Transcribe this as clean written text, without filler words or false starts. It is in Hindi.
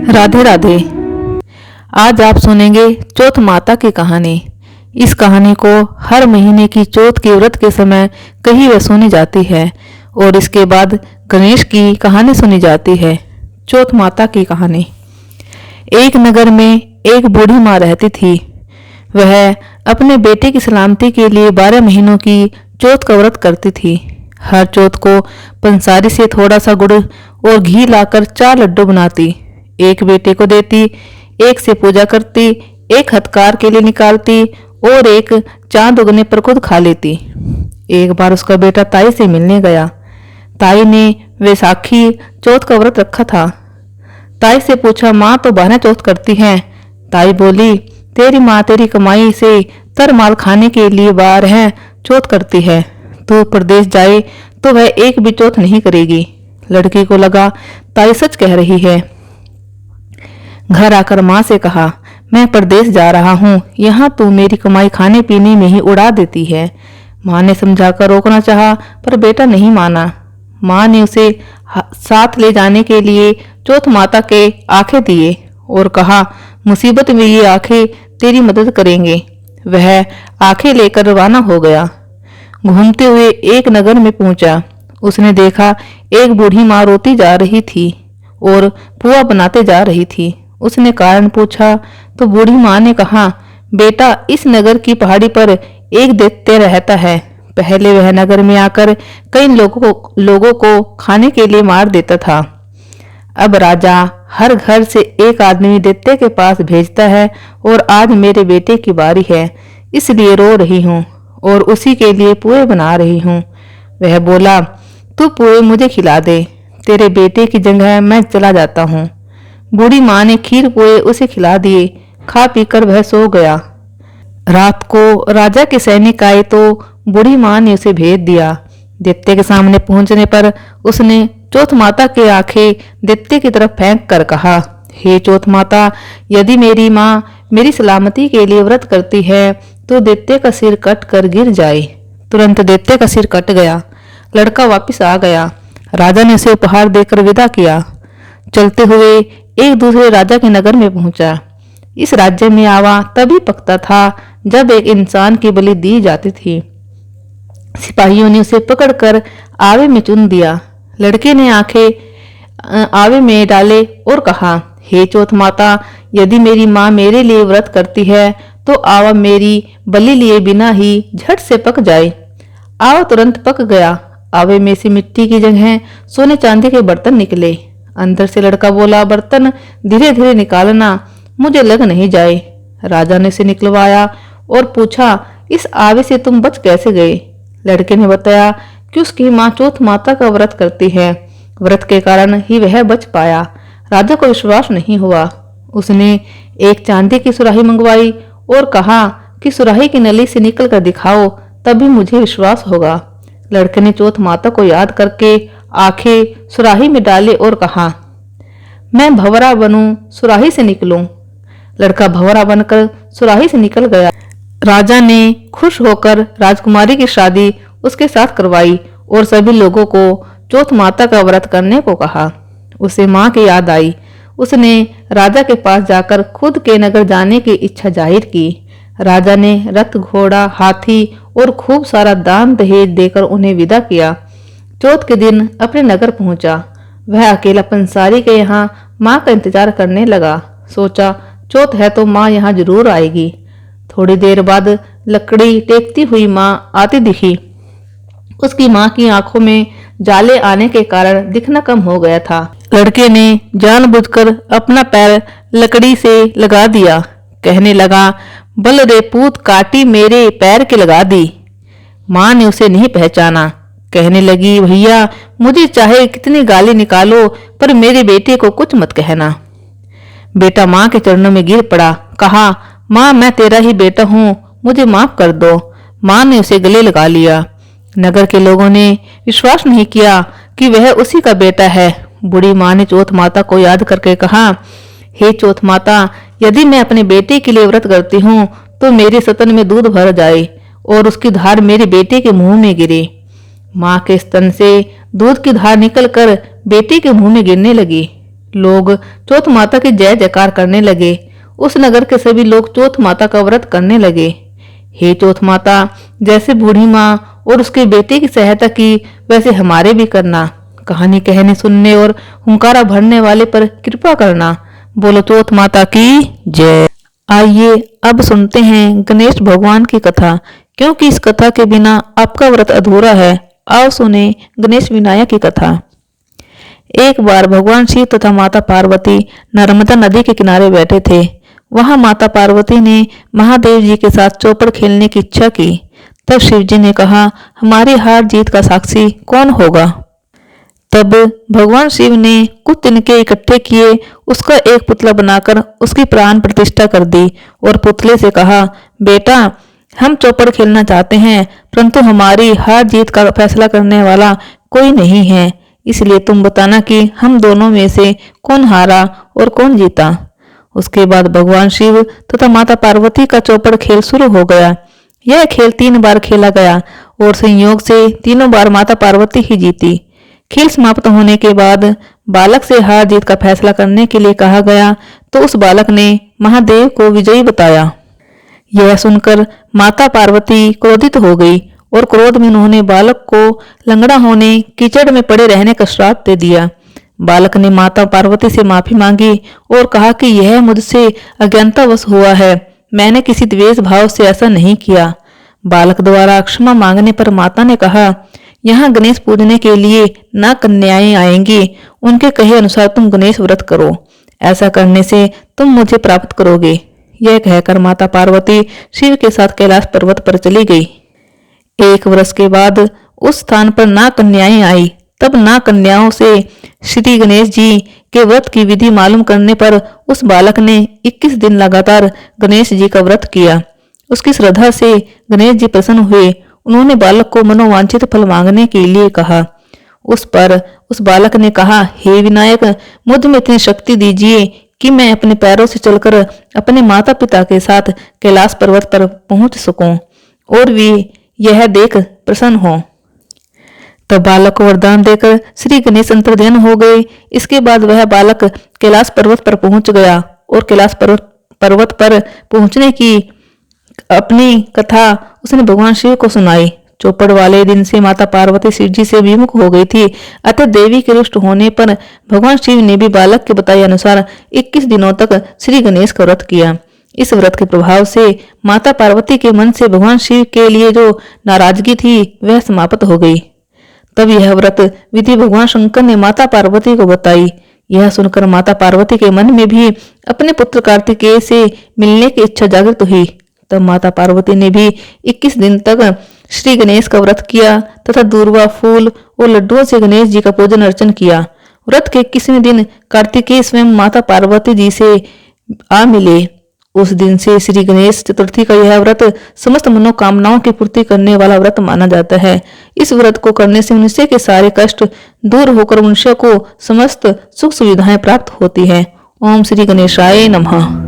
राधे राधे। आज आप सुनेंगे चौथ माता की कहानी। इस कहानी को हर महीने की चौथ के व्रत के समय कहीं व सुनी जाती है और इसके बाद गणेश की कहानी सुनी जाती है। चौथ माता की कहानी। एक नगर में एक बूढ़ी माँ रहती थी। वह अपने बेटे की सलामती के लिए 12 महीनों की चौथ का व्रत करती थी। हर चौथ को पंसारी से थोड़ा सा गुड़ और घी लाकर 4 लड्डू बनाती, एक बेटे को देती, एक से पूजा करती, एक हथकार के लिए निकालती और एक चांद उगने पर खुद खा लेती। एक बार उसका बेटा ताई से मिलने गया। ताई ने वैसाखी चौथ का व्रत रखा था। ताई से पूछा, माँ तो 12 चौथ करती है। ताई बोली, तेरी माँ तेरी कमाई से तरमाल खाने के लिए 12 चौथ करती है। तू प्रदेश जाए तो वह एक भी चौथ नहीं करेगी। लड़की को लगा ताई सच कह रही है। घर आकर माँ से कहा, मैं प्रदेश जा रहा हूँ, यहाँ तू मेरी कमाई खाने पीने में ही उड़ा देती है। माँ ने समझाकर रोकना चाहा पर बेटा नहीं माना। माँ ने उसे साथ ले जाने के लिए चौथ माता के आंखें दिए और कहा, मुसीबत में ये आंखें तेरी मदद करेंगे। वह आंखें लेकर रवाना हो गया। घूमते हुए एक नगर में पहुंचा। उसने देखा एक बूढ़ी माँ रोती जा रही थी और पुआ बनाते जा रही थी। उसने कारण पूछा तो बूढ़ी माँ ने कहा, बेटा इस नगर की पहाड़ी पर एक दैत्य रहता है। पहले वह नगर में आकर कई लोगों को खाने के लिए मार देता था। अब राजा हर घर से एक आदमी दैत्य के पास भेजता है और आज मेरे बेटे की बारी है, इसलिए रो रही हूँ और उसी के लिए पुए बना रही हूँ। वह बोला, तू पुए मुझे खिला दे, तेरे बेटे की जगह मैं चला जाता हूँ। बूढ़ी माँ ने खीर पुए उसे खिला दिए। खा पीकर वह सो गया। रात को राजा के सैनिक आए तो बूढ़ी माँ ने उसे भेज दिया। दैत्य के सामने पहुंचने पर उसने चौथ माता के आंखें दैत्य की तरफ फेंक कर कहा, हे चौथ माता, यदि मेरी माँ मेरी सलामती के लिए व्रत करती है तो दैत्य का सिर कट कर गिर जाए। तुरंत दैत्य का सिर कट गया। लड़का वापिस आ गया। राजा ने उसे उपहार देकर विदा किया। चलते हुए एक दूसरे राजा के नगर में पहुंचा। इस राज्य में आवा तभी पकता था जब एक इंसान की बलि दी जाती थी। सिपाहियों ने उसे पकड़कर आवे में चुन दिया। लड़के ने आंखें आवे में डाले और कहा, हे चौथ माता, यदि मेरी माँ मेरे लिए व्रत करती है तो आवा मेरी बलि लिए बिना ही झट से पक जाए। आवा तुरंत पक गया। आवे में से मिट्टी की जगह सोने चांदी के बर्तन निकले। अंदर से लड़का बोला, बर्तन धीरे धीरे निकालना, मुझे लग नहीं जाए। राजा ने उसे निकलवाया और पूछा, इस आवे से तुम बच कैसे गए? लड़के ने बताया कि उसकी माँ चौथ माता का व्रत करती है, व्रत के कारण ही वह बच पाया। राजा को विश्वास नहीं हुआ। उसने एक चांदी की सुराही मंगवाई और कहा कि सुराही की नली से निकल कर दिखाओ, तभी मुझे विश्वास होगा। लड़के ने चौथ माता को याद करके आंखें सुराही में डाले और कहा, मैं भंवरा बनूं, सुराही से निकलूं। लड़का भंवरा बनकर सुराही से निकल गया। राजा ने खुश होकर राजकुमारी की शादी उसके साथ करवाई और सभी लोगों को चौथ माता का व्रत करने को कहा। उसे माँ की याद आई। उसने राजा के पास जाकर खुद के नगर जाने की इच्छा जाहिर की। राजा ने रथ, घोड़ा, हाथी और खूब सारा दान दहेज देकर उन्हें विदा किया। चौथ के दिन अपने नगर पहुंचा। वह अकेला पंसारी के यहाँ माँ का इंतजार करने लगा। सोचा, चौथ है तो माँ यहाँ जरूर आएगी। थोड़ी देर बाद लकड़ी टेकती हुई माँ आती दिखी। उसकी माँ की आंखों में जाले आने के कारण दिखना कम हो गया था। लड़के ने जानबूझकर अपना पैर लकड़ी से लगा दिया। कहने लगा, बल रे पूत, काटी मेरे पैर के लगा दी। माँ ने उसे नहीं पहचाना। कहने लगी, भैया मुझे चाहे कितनी गाली निकालो पर मेरे बेटे को कुछ मत कहना। बेटा माँ के चरणों में गिर पड़ा। कहा, माँ मैं तेरा ही बेटा हूँ, मुझे माफ कर दो। माँ ने उसे गले लगा लिया। नगर के लोगों ने विश्वास नहीं किया कि वह उसी का बेटा है। बूढ़ी माँ ने चौथ माता को याद करके कहा, हे चौथ माता, यदि मैं अपने बेटे के लिए व्रत करती हूँ तो मेरे सतन में दूध भर जाए और उसकी धार मेरे बेटे के मुंह में गिरे। माँ के स्तन से दूध की धार निकलकर बेटे के मुंह में गिरने लगी। लोग चौथ माता की जय जयकार करने लगे। उस नगर के सभी लोग चौथ माता का व्रत करने लगे। हे चौथ माता, जैसे बूढ़ी माँ और उसके बेटे की सहायता की, वैसे हमारे भी करना। कहानी कहने सुनने और हुंकारा भरने वाले पर कृपा करना। बोलो चौथ माता की जय। आइए अब सुनते हैं गणेश भगवान की कथा, क्योंकि इस कथा के बिना आपका व्रत अधूरा है। आओ सुने गणेश विनायक की कथा। एक बार भगवान शिव तथा माता पार्वती नर्मदा नदी के किनारे बैठे थे। वहां माता पार्वती ने महादेव जी के साथ चौपड़ खेलने की इच्छा की। तब शिव जी ने कहा, हमारी हार जीत का साक्षी कौन होगा? तब भगवान शिव ने कुछ तिनके इकट्ठे किए, उसका एक पुतला बनाकर उसकी प्राण प्रतिष्ठा कर दी और पुतले से कहा, बेटा, हम चौपड़ खेलना चाहते हैं, परंतु हमारी हार जीत का फैसला करने वाला कोई नहीं है, इसलिए तुम बताना कि हम दोनों में से कौन हारा और कौन जीता। उसके बाद भगवान शिव तथा माता पार्वती का चौपड़ खेल शुरू हो गया। यह खेल 3 बार खेला गया और संयोग से तीनों बार माता पार्वती ही जीती। खेल समाप्त होने के बाद बालक से हार जीत का फैसला करने के लिए कहा गया, तो उस बालक ने महादेव को विजयी बताया। यह सुनकर माता पार्वती क्रोधित हो गई और क्रोध में उन्होंने बालक को लंगड़ा होने, कीचड़ में पड़े रहने का श्राप दे दिया। बालक ने माता पार्वती से माफी मांगी और कहा कि यह मुझसे अज्ञानतावश हुआ है, मैंने किसी द्वेष भाव से ऐसा नहीं किया। बालक द्वारा क्षमा मांगने पर माता ने कहा, यहाँ गणेश पूजने के लिए न कन्याएं आएंगी, उनके कहे अनुसार तुम गणेश व्रत करो, ऐसा करने से तुम मुझे प्राप्त करोगे। यह कहकर माता पार्वती शिव के साथ कैलाश पर्वत पर चली गई। 1 वर्ष के बाद उस स्थान पर ना कन्याएं आई। तब ना कन्याओं से श्री गणेश जी के व्रत की विधि मालूम करने पर उस बालक ने 21 दिन लगातार गणेश जी का व्रत किया। उसकी श्रद्धा से गणेश जी प्रसन्न हुए। उन्होंने बालक को मनोवांछित फल मांगने के लिए कहा। उस पर उस बालक ने कहा, हे विनायक, मुझ में इतनी शक्ति दीजिए कि मैं अपने पैरों से चलकर अपने माता पिता के साथ कैलाश पर्वत पर पहुंच सकूं और वे यह देख प्रसन्न हों। तब बालक को वरदान देकर श्री गणेश अंतर्ध्यान हो गए। इसके बाद वह बालक कैलाश पर्वत पर पहुंच गया और कैलाश पर्वत पर पहुंचने की अपनी कथा उसने भगवान शिव को सुनाई। चौपड़ वाले दिन से माता पार्वती शिव जी से विमुख हो गई थी। अतः देवी के रुष्ट होने पर भगवान शिव ने भी बालक के बताए अनुसार 21 दिनों तक श्री गणेश का व्रत किया। इस व्रत के प्रभाव से माता पार्वती के मन से भगवान शिव के लिए जो नाराजगी थी वह समाप्त हो गई। तब यह व्रत विधि भगवान शंकर ने माता पार्वती को बताई। यह सुनकर माता पार्वती के मन में भी अपने पुत्र कार्तिकेय से मिलने की इच्छा जागृत हुई। तब माता पार्वती ने भी 21 दिन तक श्री गणेश का व्रत किया तथा दूर्वा, फूल और लड्डुओं से गणेश जी का पूजन अर्चन किया। व्रत के 21वें दिन कार्तिकेय स्वयं माता पार्वती जी से आ मिले। उस दिन से श्री गणेश चतुर्थी का यह व्रत समस्त मनोकामनाओं की पूर्ति करने वाला व्रत माना जाता है। इस व्रत को करने से मनुष्य के सारे कष्ट दूर होकर मनुष्य को समस्त सुख सुविधाएं प्राप्त होती है। ओम श्री गणेशाय नमः।